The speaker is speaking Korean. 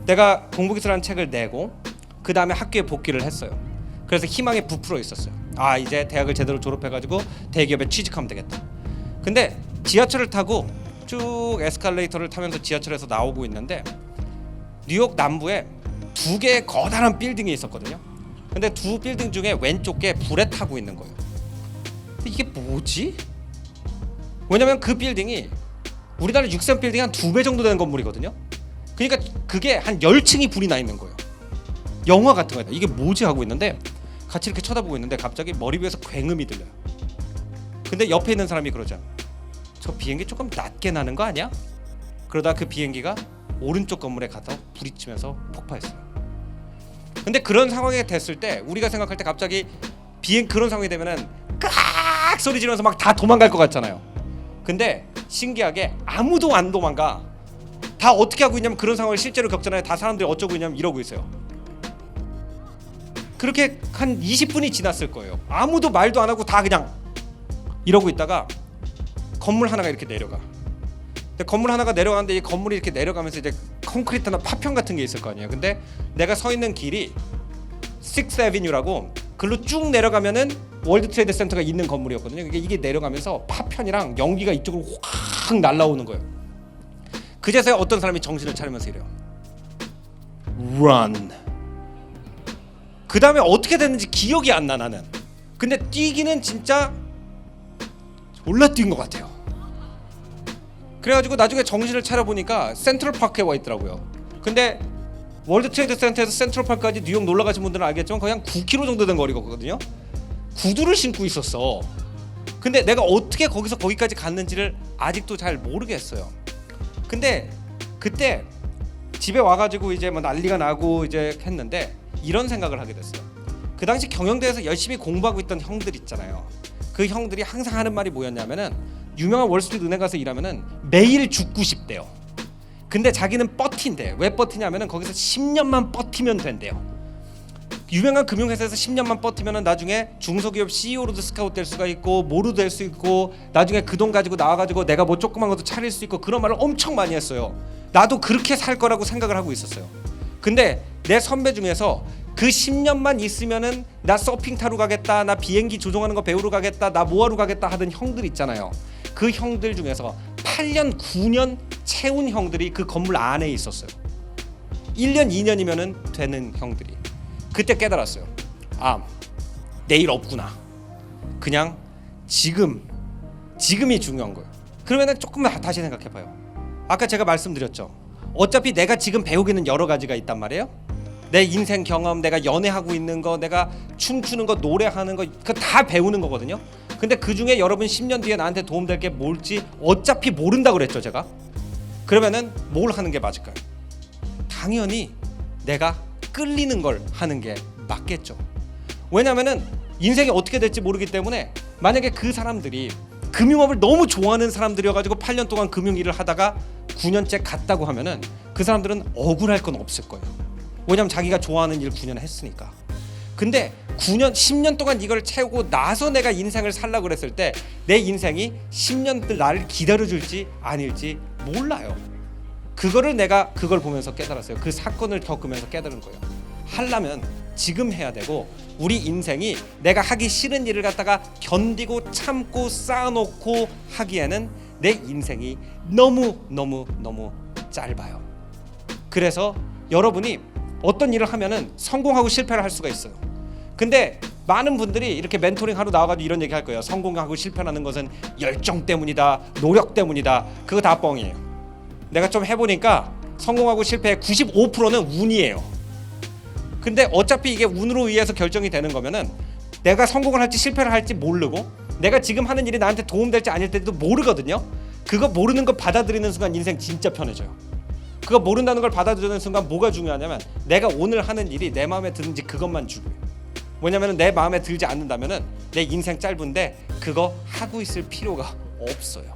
내가 공부기술이라는 책을 내고 그 다음에 학교에 복귀를 했어요. 그래서 희망에 부풀어 있었어요. 아, 이제 대학을 제대로 졸업해가지고 대기업에 취직하면 되겠다. 근데 지하철을 타고 쭉 에스컬레이터를 타면서 지하철에서 나오고 있는데 뉴욕 남부에 두 개의 거대한 빌딩이 있었거든요. 근데 두 빌딩 중에 왼쪽 게 불에 타고 있는 거예요. 근데 이게 뭐지? 왜냐면 그 빌딩이 우리나라 6선 빌딩 한 2배 정도 되는 건물이거든요. 그러니까 그게 한 10층이 불이 나 있는 거예요. 영화 같은 거예요. 이게 뭐지 하고 있는데 같이 이렇게 쳐다보고 있는데 갑자기 머리 위에서 굉음이 들려요. 근데 옆에 있는 사람이 그러죠. 저 비행기 조금 낮게 나는 거 아니야? 그러다 그 비행기가 오른쪽 건물에 가서 부딪히면서 폭파했어요. 근데 그런 상황이 됐을 때 우리가 생각할 때 갑자기 그런 상황이 되면은 깍 소리 지르면서 막 다 도망갈 것 같잖아요. 근데 신기하게 아무도 안 도망가. 다 어떻게 하고 있냐면 그런 상황을 실제로 겪잖아요. 다 사람들이 어쩌고 있냐면 이러고 있어요. 그렇게 한 20분이 지났을 거예요. 아무도 말도 안 하고 다 그냥 이러고 있다가 건물 하나가 이렇게 내려가. 근데 건물 하나가 내려가는데 이 건물이 이렇게 내려가면서 이제 콘크리트나 파편 같은 게 있을 거 아니에요. 근데 내가 서 있는 길이 6th Avenue라고 글로 쭉 내려가면은 월드 트레이드 센터가 있는 건물이었거든요. 이게 내려가면서 파편이랑 연기가 이쪽으로 확 날라오는 거예요. 그제서야 어떤 사람이 정신을 차리면서 이래요. Run. 그 다음에 어떻게 됐는지 기억이 안 나 나는. 근데 뛰기는 진짜 졸라 뛴 것 같아요. 그래가지고 나중에 정신을 차려보니까 센트럴파크에 와 있더라고요. 근데 월드 트레이드 센터에서 센트럴파크까지 뉴욕 놀러 가신 분들은 알겠지만 거의 한 9km 정도 된 거리거든요. 구두를 신고 있었어. 근데 내가 어떻게 거기서 거기까지 갔는지를 아직도 잘 모르겠어요. 근데 그때 집에 와가지고 이제 뭐 난리가 나고 이제 했는데 이런 생각을 하게 됐어요. 그 당시 경영대에서 열심히 공부하고 있던 형들 있잖아요. 그 형들이 항상 하는 말이 뭐였냐면은 유명한 월스트리트 은행 가서 일하면은 매일 죽고 싶대요. 근데 자기는 버틴대. 왜 버티냐면은 거기서 10년만 버티면 된대요. 유명한 금융회사에서 10년만 버티면은 나중에 중소기업 CEO로도 스카우트 될 수가 있고 뭐로 될 수 있고 나중에 그 돈 가지고 나와가지고 내가 뭐 조그만 것도 차릴 수 있고 그런 말을 엄청 많이 했어요. 나도 그렇게 살 거라고 생각을 하고 있었어요. 근데 내 선배 중에서 그 10년만 있으면은 나 서핑 타러 가겠다, 나 비행기 조종하는 거 배우러 가겠다, 나 뭐하러 가겠다 하던 형들 있잖아요. 그 형들 중에서 8년, 9년 채운 형들이 그 건물 안에 있었어요. 1년, 2년이면은 되는 형들이. 그때 깨달았어요. 아, 내일 없구나. 그냥 지금이 중요한 거예요. 그러면은 조금만 다시 생각해봐요. 아까 제가 말씀드렸죠. 어차피 내가 지금 배우기는 여러 가지가 있단 말이에요. 내 인생 경험, 내가 연애하고 있는 거, 내가 춤추는 거, 노래하는 거, 그거 다 배우는 거거든요. 근데 그 중에 여러분 10년 뒤에 나한테 도움될 게 뭘지 어차피 모른다고 그랬죠, 제가. 그러면은 뭘 하는 게 맞을까요? 당연히 내가 끌리는 걸 하는 게 맞겠죠. 왜냐면은 인생이 어떻게 될지 모르기 때문에 만약에 그 사람들이 금융업을 너무 좋아하는 사람들이어가지고 8년 동안 금융일을 하다가 9년째 갔다고 하면은 그 사람들은 억울할 건 없을 거예요. 왜냐면 자기가 좋아하는 일 9년 했으니까. 근데 9년, 10년 동안 이걸 채우고 나서 내가 인생을 살라고 그랬을 때 내 인생이 10년들 나를 기다려줄지 아닐지 몰라요. 내가 그걸 보면서 깨달았어요. 그 사건을 겪으면서 깨달은 거예요. 하려면 지금 해야 되고 우리 인생이 내가 하기 싫은 일을 갖다가 견디고 참고 쌓아놓고 하기에는 내 인생이 너무 짧아요. 그래서 여러분이 어떤 일을 하면은 성공하고 실패를 할 수가 있어요. 근데 많은 분들이 이렇게 멘토링 하러 나와가지고 이런 얘기 할 거예요. 성공하고 실패하는 것은 열정 때문이다, 노력 때문이다. 그거 다 뻥이에요. 내가 좀 해보니까 성공하고 실패의 95%는 운이에요. 근데 어차피 이게 운으로 의해서 결정이 되는 거면은 내가 성공을 할지 실패를 할지 모르고 내가 지금 하는 일이 나한테 도움될지 아닐 때도 모르거든요. 그거 모르는 거 받아들이는 순간 인생 진짜 편해져요. 그거 모른다는 걸 받아들이는 순간 뭐가 중요하냐면 내가 오늘 하는 일이 내 마음에 드는지 그것만 중요해요. 왜냐면 내 마음에 들지 않는다면은 내 인생 짧은데 그거 하고 있을 필요가 없어요.